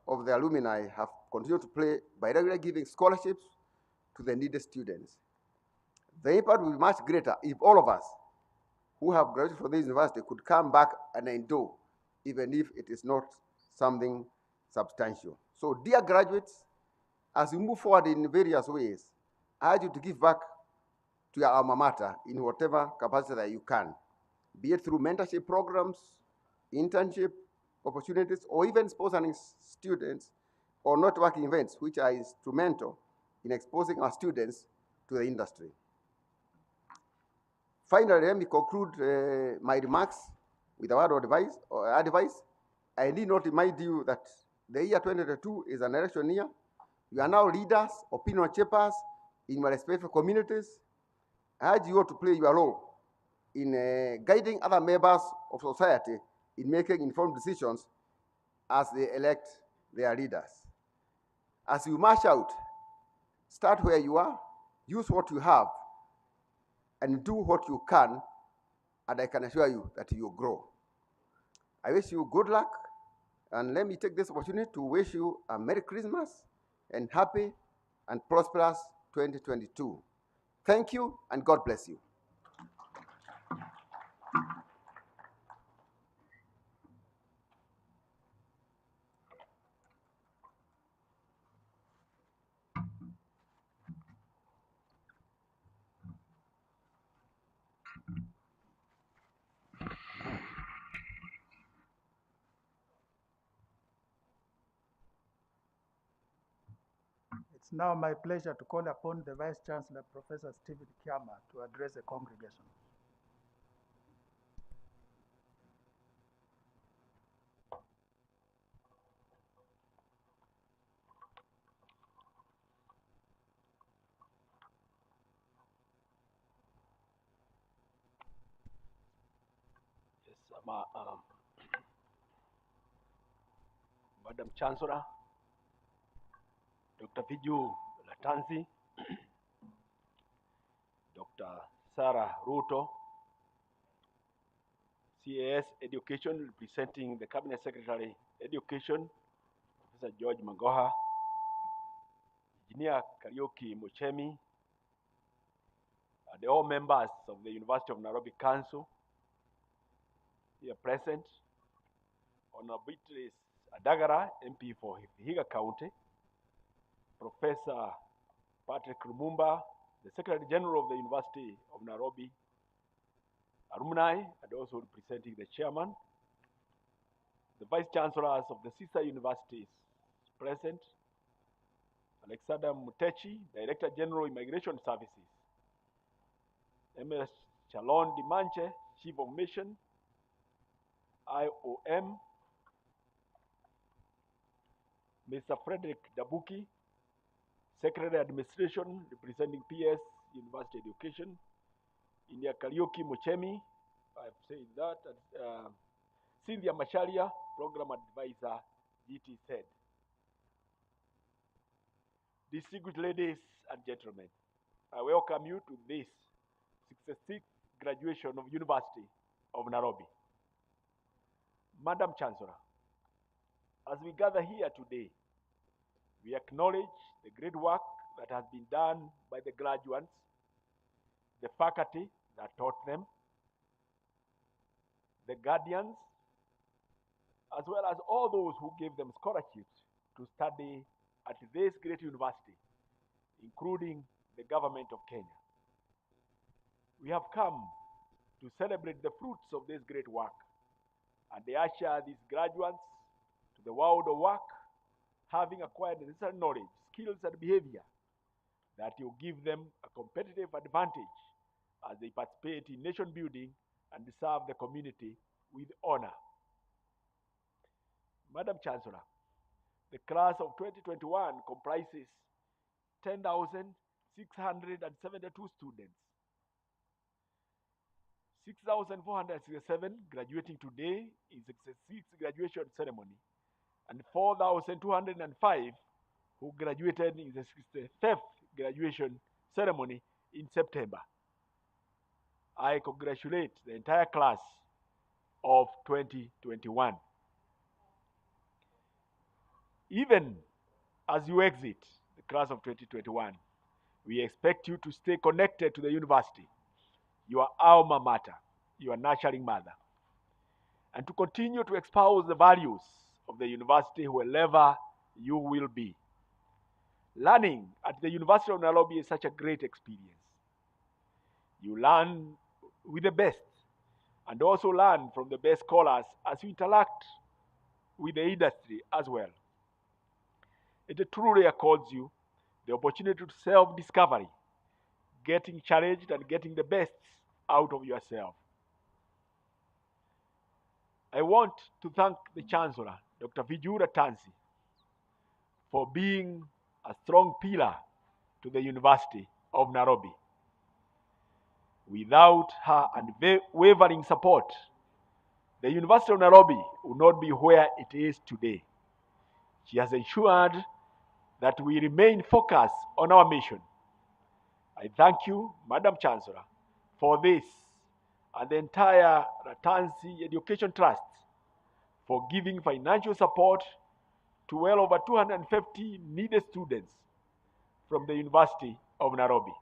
of the alumni have continued to play by regularly giving scholarships to the needed students. The impact will be much greater if all of us who have graduated from this university could come back and endure, even if it is not something substantial. So, dear graduates, as we move forward in various ways, I urge you to give back to your alma mater in whatever capacity that you can, be it through mentorship programs, internship opportunities, or even sponsoring students or networking events, which are instrumental in exposing our students to the industry. Finally, let me conclude my remarks with a word of advice. I need not remind you that the year 2022 is an election year. You are now leaders, opinion shapers in your respective communities. I urge you all to play your role in guiding other members of society in making informed decisions as they elect their leaders. As you march out, start where you are, use what you have, and do what you can, and I can assure you that you will grow. I wish you good luck, and let me take this opportunity to wish you a Merry Christmas and happy and prosperous 2022. Thank you, and God bless you. It's now my pleasure to call upon the Vice Chancellor, Professor Stephen Kiama, to address the congregation. Yes, Madam Chancellor, Dr. Viju Latanzi, Dr. Sarah Ruto, CAS Education, representing the Cabinet Secretary Education, Professor George Magoha, Engineer Kariuki Muchemi, the all members of the University of Nairobi Council here present, Honorable Beatrice Adagara, MP for Vihiga County, Professor Patrick Lumumba, the Secretary General of the University of Nairobi, alumni, and also representing the chairman, the vice chancellors of the sister universities present, Alexander Mutechi, Director General Immigration Services, MS Chalon Dimanche, Chief of Mission, IOM, Mr. Frederick Dabuki, Secretary Administration, representing PS University Education, India Kariuki Muchemi, I've said that, Cynthia Masharia, Program Advisor, GTZ. Distinguished ladies and gentlemen, I welcome you to this 66th graduation of University of Nairobi. Madam Chancellor, as we gather here today, we acknowledge the great work that has been done by the graduates, the faculty that taught them, the guardians, as well as all those who gave them scholarships to study at this great university, including the government of Kenya. We have come to celebrate the fruits of this great work, and they usher these graduates to the world of work, having acquired the necessary knowledge, skills, and behavior that will give them a competitive advantage as they participate in nation building and serve the community with honor. Madam Chancellor, the class of 2021 comprises 10,672 students. 6,467 graduating today in 66th graduation ceremony, and 4,205 who graduated in the 65th graduation ceremony in September. I congratulate the entire class of 2021. Even as you exit the class of 2021, We expect you to stay connected to the university, your alma mater, your nurturing mother, and to continue to espouse the values of the university wherever you will be. Learning at the University of Nairobi is such a great experience. You learn with the best and also learn from the best scholars as you interact with the industry as well. It truly accords you the opportunity to self-discovery, getting challenged and getting the best out of yourself. I want to thank the Chancellor, Dr. Vijura Tansi, for being a strong pillar to the University of Nairobi. Without her unwavering support, the University of Nairobi would not be where it is today. She has ensured that we remain focused on our mission. I thank you, Madam Chancellor, for this and the entire Ratansi Education Trust for giving financial support to well over 250 needy students from the University of Nairobi.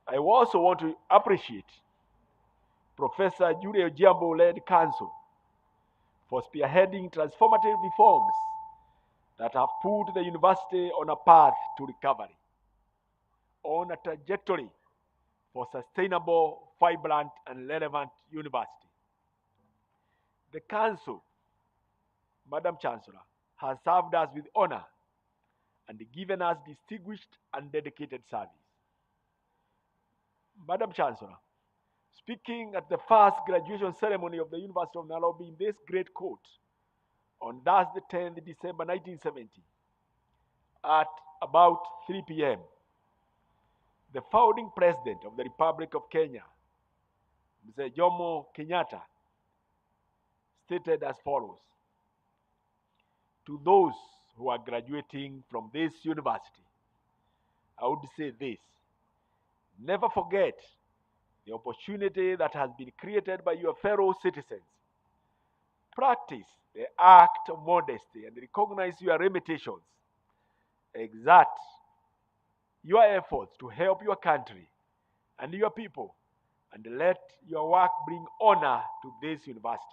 I also want to appreciate Professor Jure Ojiambo-led Council for spearheading transformative reforms that have put the university on a path to recovery, on a trajectory for sustainable, vibrant, and relevant university. The Council, Madam Chancellor, has served us with honor and given us distinguished and dedicated service. Madam Chancellor, speaking at the first graduation ceremony of the University of Nairobi in this great court on Thursday, 10th December 1970, at about 3 p.m., the founding president of the Republic of Kenya, Mzee Jomo Kenyatta, stated as follows: to those who are graduating from this university, I would say this: never forget the opportunity that has been created by your fellow citizens. Practice the act of modesty and recognize your limitations. Exert your efforts to help your country and your people, and let your work bring honor to this university.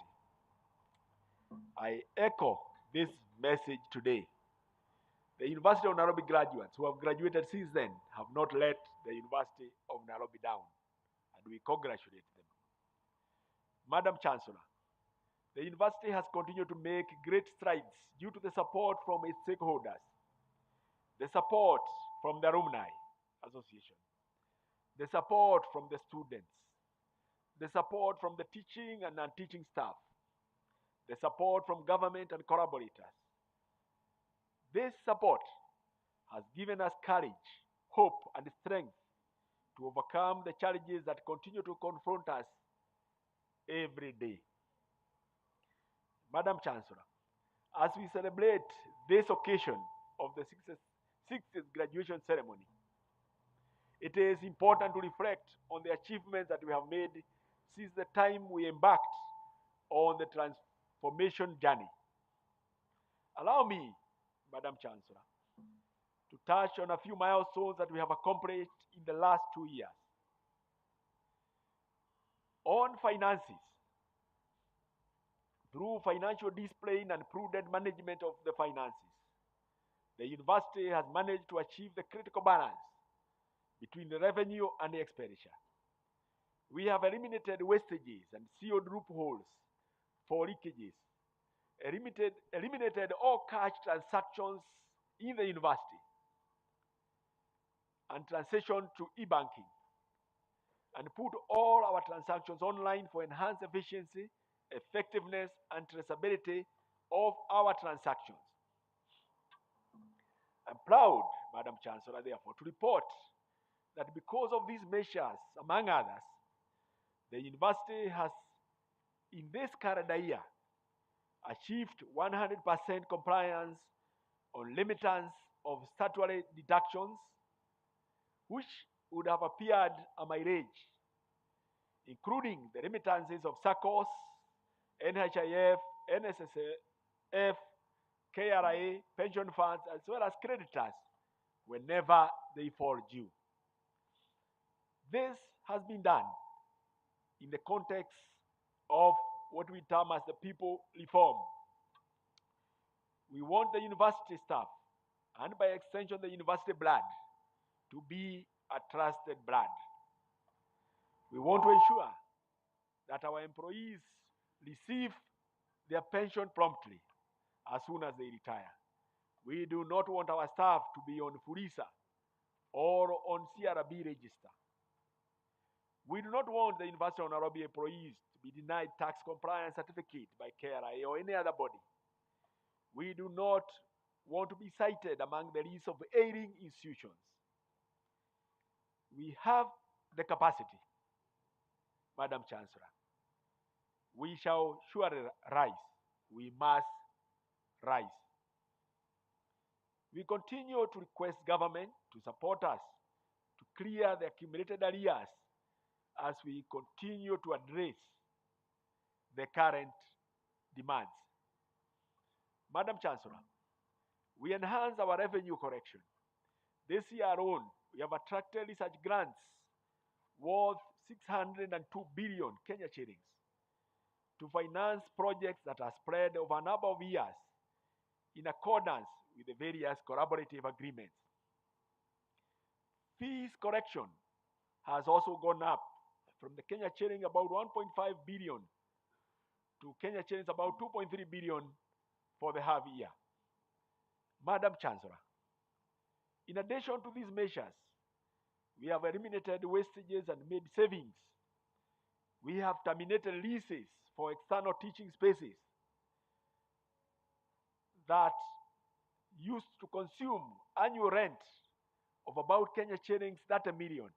I echo this message today. The University of Nairobi graduates who have graduated since then have not let the University of Nairobi down, and we congratulate them. Madam Chancellor, the university has continued to make great strides due to the support from its stakeholders, the support from the Alumni Association, the support from the students, the support from the teaching and non-teaching staff, the support from government and collaborators. This support has given us courage, hope, and strength to overcome the challenges that continue to confront us every day. Madam Chancellor, as we celebrate this occasion of the 60th graduation ceremony, it is important to reflect on the achievements that we have made since the time we embarked on the transformation journey. Allow me, Madam Chancellor, to touch on a few milestones that we have accomplished in the last 2 years. On finances, through financial discipline and prudent management of the finances, the university has managed to achieve the critical balance between the revenue and the expenditure. We have eliminated wastages and sealed loopholes for leakages, eliminated all cash transactions in the university, and transitioned to e-banking, and put all our transactions online for enhanced efficiency, effectiveness, and traceability of our transactions. I'm proud, Madam Chancellor, therefore, to report that because of these measures, among others, the university has, in this calendar year, achieved 100% compliance on remittance of statutory deductions, which would have appeared a mileage, including the remittances of SACCOs, NHIF, NSSF, KRA, pension funds, as well as creditors whenever they fall due. This has been done in the context of what we term as the people reform. We want the university staff, and by extension the university blood, to be a trusted blood. We want to ensure that our employees receive their pension promptly as soon as they retire. We do not want our staff to be on Furisa or on CRB register. We do not want the University of Nairobi employees to be denied tax compliance certificate by KRA or any other body. We do not want to be cited among the list of ailing institutions. We have the capacity, Madam Chancellor. We shall surely rise. We must rise. We continue to request government to support us to clear the accumulated arrears as we continue to address the current demands. Madam Chancellor, we enhance our revenue collection. This year alone, we have attracted research grants worth 602 billion Kenya shillings to finance projects that are spread over a number of years in accordance with the various collaborative agreements. Fees collection has also gone up from the Kenya shilling about 1.5 billion to Kenya shillings about 2.3 billion for the half year. Madam Chancellor, in addition to these measures, we have eliminated wastages and made savings. We have terminated leases for external teaching spaces that used to consume annual rent of about Kenya shillings 30 million.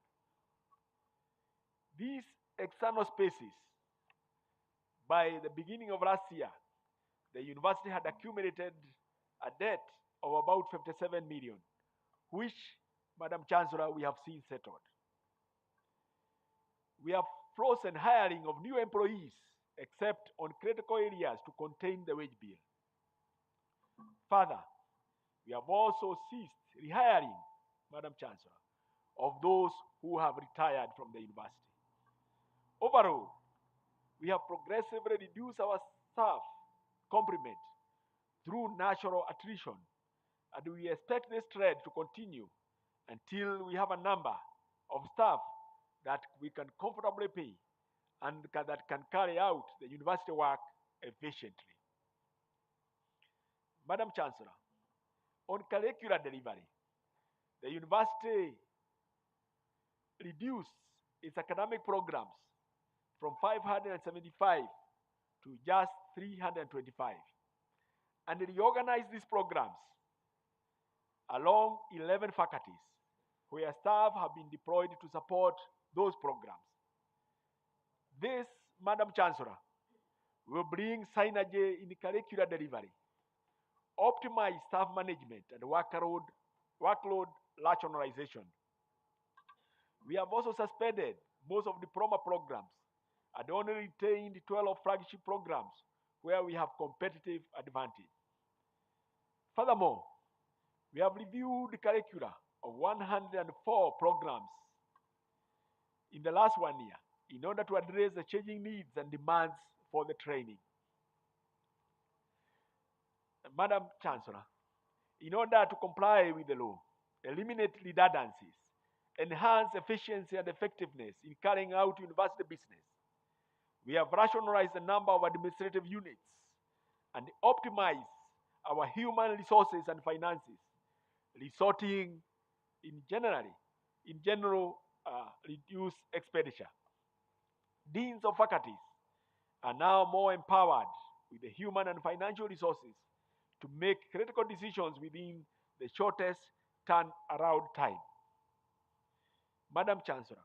These external spaces, by the beginning of last year, the university had accumulated a debt of about 57 million, which, Madam Chancellor, we have seen settled. We have frozen hiring of new employees except on critical areas to contain the wage bill. Further, we have also ceased rehiring, Madam Chancellor, of those who have retired from the university. Overall, we have progressively reduced our staff complement through natural attrition, and we expect this trend to continue until we have a number of staff that we can comfortably pay and that can carry out the university work efficiently. Madam Chancellor, on curricular delivery, the university reduced its academic programs from 575 to just 325 and reorganized these programs along 11 faculties where staff have been deployed to support those programs. This, Madam Chancellor, will bring synergy in the curricular delivery, optimize staff management and workload rationalization. We have also suspended most of diploma programs and only retained 12 flagship programs where we have competitive advantage. Furthermore, we have reviewed the curricula of 104 programs in the last 1 year in order to address the changing needs and demands for the training. Madam Chancellor, in order to comply with the law, eliminate redundancies, enhance efficiency and effectiveness in carrying out university business, we have rationalized the number of administrative units and optimized our human resources and finances, resulting in general reduced expenditure. Deans of faculties are now more empowered with the human and financial resources to make critical decisions within the shortest turnaround time. Madam Chancellor,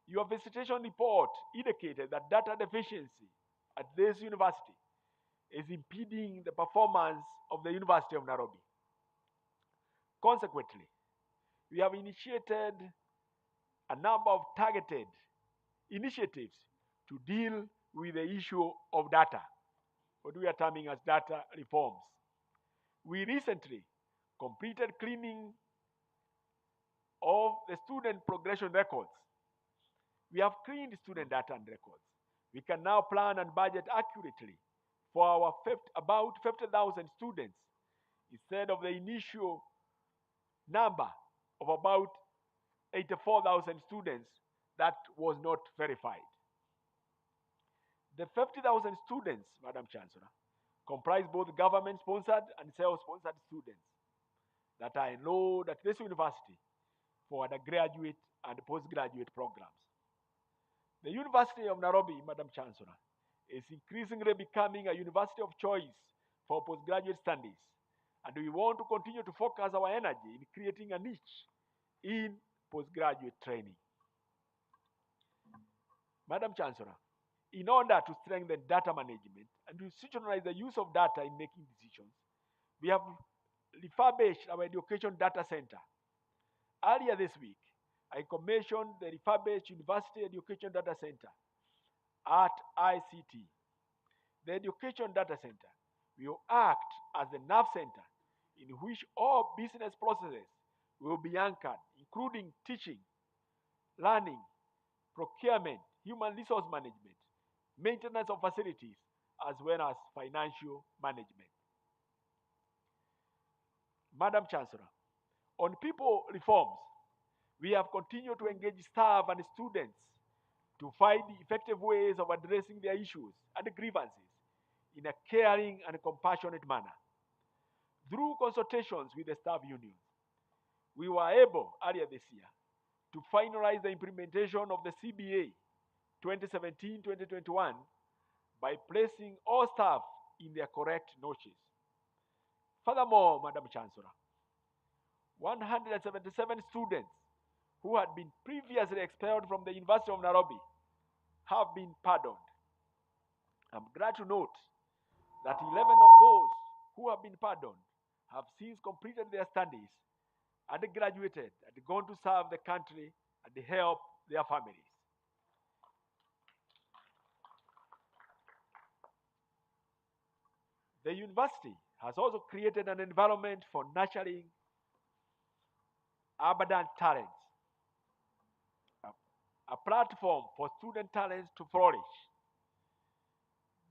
your visitation report indicated that data deficiency at this university is impeding the performance of the University of Nairobi. Consequently, we have initiated a number of targeted initiatives to deal with the issue of data, what we are terming as data reforms. We recently completed cleaning of the student progression records. We have cleaned student data and records. We can now plan and budget accurately for our about 50,000 students instead of the initial number of about 84,000 students that was not verified. The 50,000 students, Madam Chancellor, comprise both government-sponsored and self-sponsored students that are enrolled at this university for undergraduate and postgraduate programs. The University of Nairobi, Madam Chancellor, is increasingly becoming a university of choice for postgraduate studies, and we want to continue to focus our energy in creating a niche in postgraduate training. Madam Chancellor, in order to strengthen data management and to institutionalize the use of data in making decisions, we have refurbished our education data center. Earlier this week, I commissioned the refurbished University Education Data Center at ICT. The Education Data Center will act as the nerve center in which all business processes will be anchored, including teaching, learning, procurement, human resource management, maintenance of facilities, as well as financial management. Madam Chancellor, on people reforms, we have continued to engage staff and students to find effective ways of addressing their issues and grievances in a caring and compassionate manner. Through consultations with the staff unions, we were able earlier this year to finalize the implementation of the CBA 2017-2021 by placing all staff in their correct notches. Furthermore, Madam Chancellor, 177 students who had been previously expelled from the University of Nairobi have been pardoned. I'm glad to note that 11 of those who have been pardoned have since completed their studies and graduated and gone to serve the country and help their families. The university has also created an environment for nurturing abundant talents, a platform for student talents to flourish.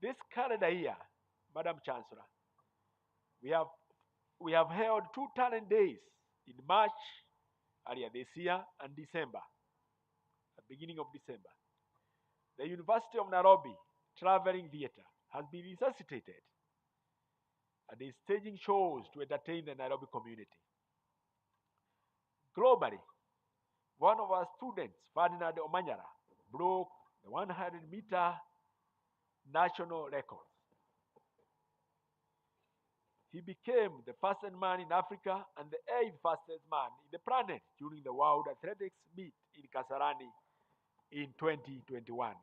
This calendar year, Madam Chancellor, we have held 2 talent days in March earlier this year and December, the beginning of December. The University of Nairobi Traveling Theatre has been resuscitated and is staging shows to entertain the Nairobi community. Globally, one of our students, Ferdinand Omanyala, broke the 100-meter national record. He became the fastest man in Africa and the 8th fastest man in the planet during the World Athletics Meet in Kasarani in 2021.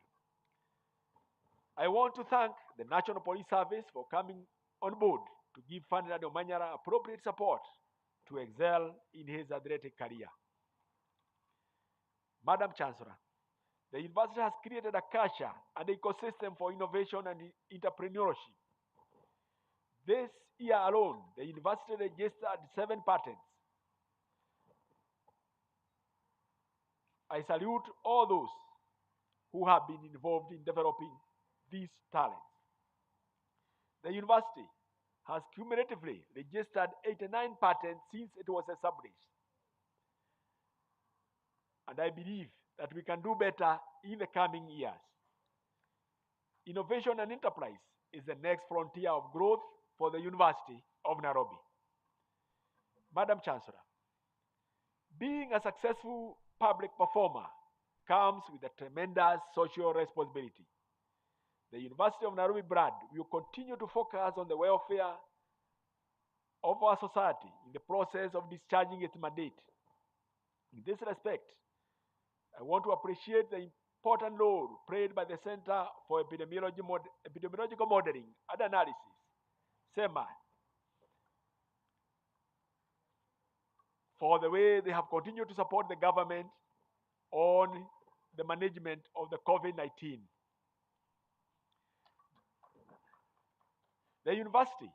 I want to thank the National Police Service for coming on board to give Ferdinand Omanyala appropriate support to excel in his athletic career. Madam Chancellor, the university has created a culture and ecosystem for innovation and entrepreneurship. This year alone, the university registered 7 patents. I salute all those who have been involved in developing these talents. The university has cumulatively registered 89 patents since it was established. And I believe that we can do better in the coming years. Innovation and enterprise is the next frontier of growth for the University of Nairobi. Madam Chancellor, being a successful public performer comes with a tremendous social responsibility. The University of Nairobi brand will continue to focus on the welfare of our society in the process of discharging its mandate. In this respect, I want to appreciate the important role played by the Center for Epidemiological Modeling and Analysis, CEMA, for the way they have continued to support the government on the management of the COVID-19. The University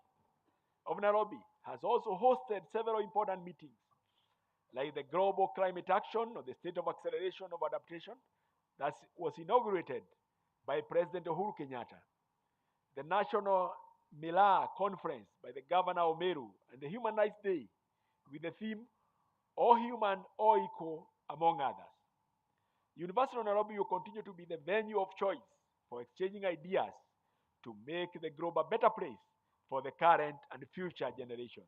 of Nairobi has also hosted several important meetings like the Global Climate Action or the State of Acceleration of Adaptation that was inaugurated by President Uhuru Kenyatta, the National Mila Conference by the Governor Omeru, and the Human Rights Day with the theme All Human, All Equal, among others. University of Nairobi will continue to be the venue of choice for exchanging ideas to make the globe a better place for the current and future generations.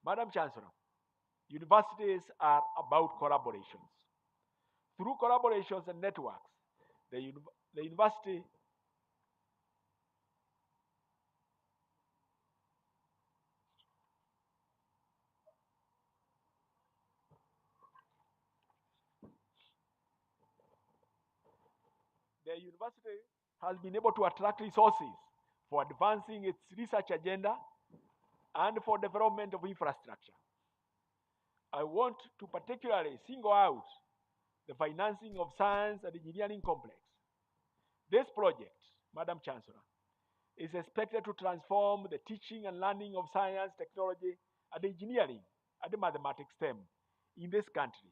Madam Chancellor, universities are about collaborations. Through collaborations and networks, the university has been able to attract resources for advancing its research agenda and for development of infrastructure. I want to particularly single out the financing of science and engineering complex. This project, Madam Chancellor, is expected to transform the teaching and learning of science, technology, and engineering and mathematics STEM in this country.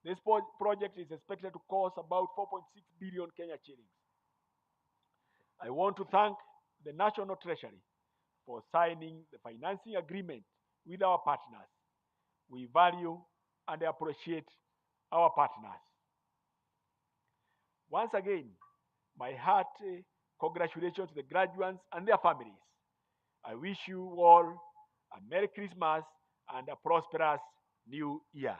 This project is expected to cost about 4.6 billion Kenya shillings. I want to thank the National Treasury for signing the financing agreement with our partners. We value and appreciate our partners. Once again, my hearty congratulations to the graduates and their families. I wish you all a Merry Christmas and a prosperous New Year.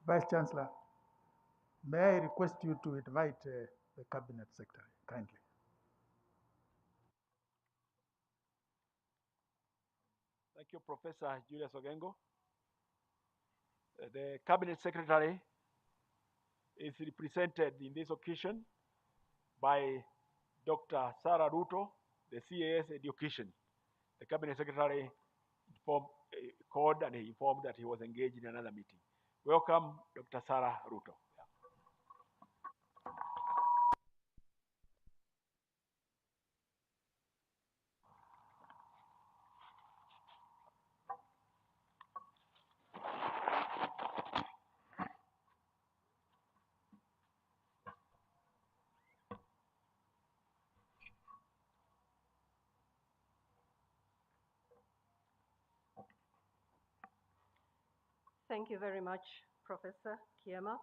Vice Chancellor, may I request you to invite the Cabinet Secretary kindly. Thank you, Professor Julius Ogengo. The Cabinet Secretary is represented in this occasion by Dr. Sarah Ruto, the CAS Education. The Cabinet Secretary called and he informed that he was engaged in another meeting. Welcome, Dr. Sarah Ruto. Thank you very much, Professor Kiama.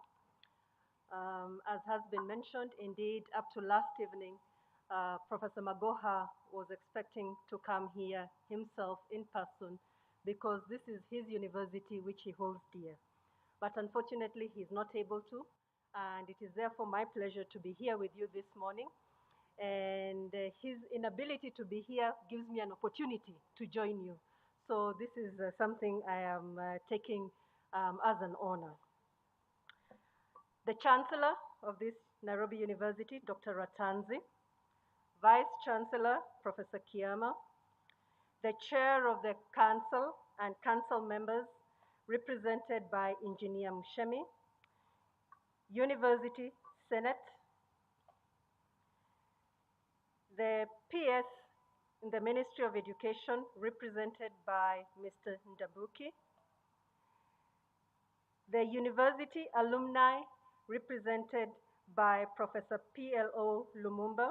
As has been mentioned, indeed, up to last evening, Professor Magoha was expecting to come here himself in person because this is his university which he holds dear. But unfortunately, he's not able to, and it is therefore my pleasure to be here with you this morning. And his inability to be here gives me an opportunity to join you. So this is something I am taking as an honor. The Chancellor of this Nairobi University, Dr. Ratanzi, Vice Chancellor, Professor Kiama, the Chair of the Council and Council members represented by Engineer Mushemi, University Senate, the PS in the Ministry of Education represented by Mr. Ndabuki, the university alumni represented by Professor P.L.O. Lumumba,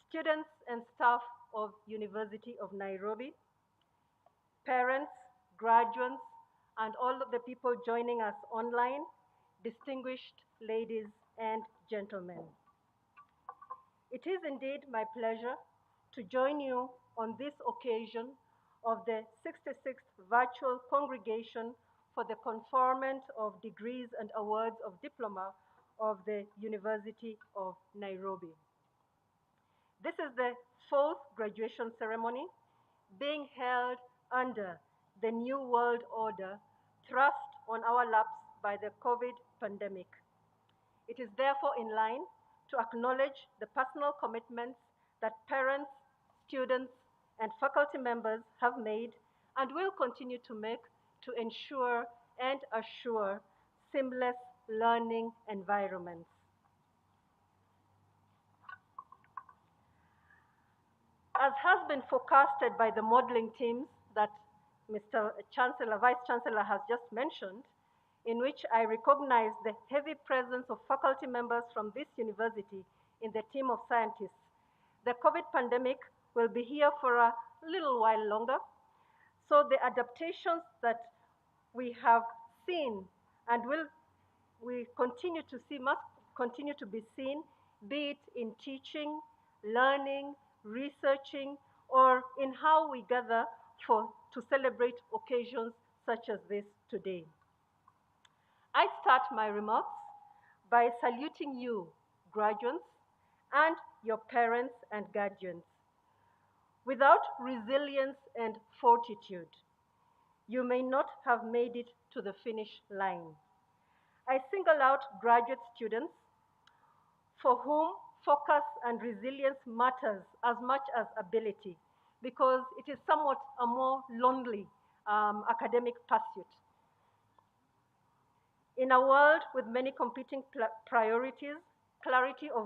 students and staff of University of Nairobi, parents, graduates, and all of the people joining us online, distinguished ladies and gentlemen. It is indeed my pleasure to join you on this occasion of the 66th Virtual Congregation for the Conferment of Degrees and Awards of Diploma of the University of Nairobi. This is the fourth graduation ceremony being held under the New World Order thrust on our laps by the COVID pandemic. It is therefore in line to acknowledge the personal commitments that parents, students, and faculty members have made and will continue to make to ensure and assure seamless learning environments. As has been forecasted by the modeling teams that Mr. Chancellor, Vice Chancellor has just mentioned, in which I recognize the heavy presence of faculty members from this university in the team of scientists, the COVID pandemic will be here for a little while longer. So the adaptations that we have seen and we continue to see must continue to be seen, be it in teaching, learning, researching, or in how we gather to celebrate occasions such as this today. I start my remarks by saluting you, graduates, and your parents and guardians. Without resilience and fortitude, you may not have made it to the finish line. I single out graduate students for whom focus and resilience matters as much as ability, because it is somewhat a more lonely academic pursuit. In a world with many competing priorities, clarity of